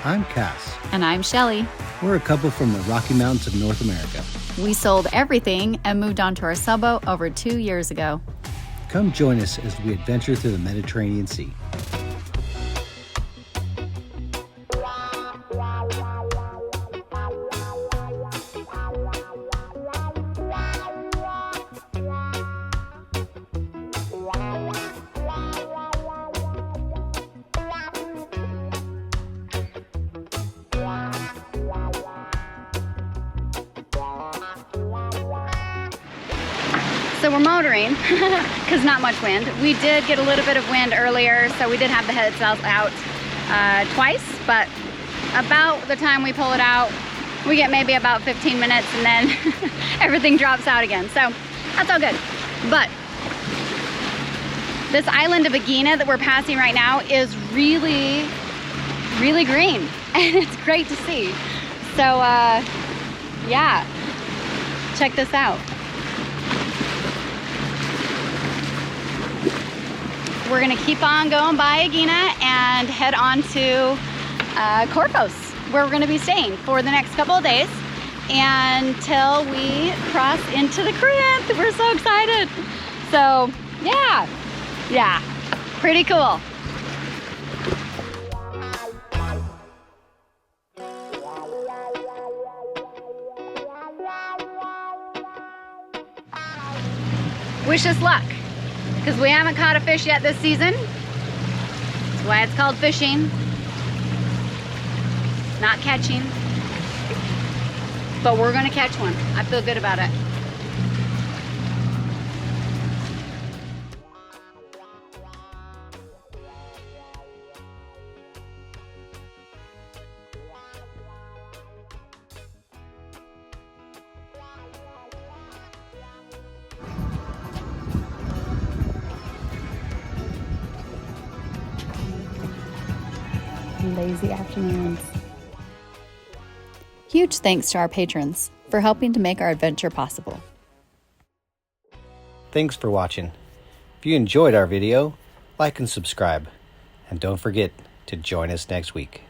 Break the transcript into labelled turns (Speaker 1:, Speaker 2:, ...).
Speaker 1: I'm Cass.
Speaker 2: And I'm Shelly.
Speaker 1: We're a couple from the Rocky Mountains of North America.
Speaker 2: We sold everything and moved on to our sailboat over 2 years ago.
Speaker 1: Come join us as we adventure through the Mediterranean Sea.
Speaker 2: So we're motoring because not much wind. We did get a little bit of wind earlier, so we did have the head sails out twice, but about the time we pull it out, we get maybe about 15 minutes and then everything drops out again. So that's all good. But this island of Aegina that we're passing right now is really, really green and it's great to see. So yeah, check this out. We're gonna keep on going by Aegina and head on to Korfos, where we're gonna be staying for the next couple of days until we cross into the Corinth. We're so excited. So yeah, pretty cool. Wish us luck, because we haven't caught a fish yet this season. That's why it's called fishing, not catching. But we're gonna catch one. I feel good about it. Lazy afternoons. Huge thanks to our patrons for helping to make our adventure possible.
Speaker 1: Thanks for watching. If you enjoyed our video, like and subscribe. And don't forget to join us next week.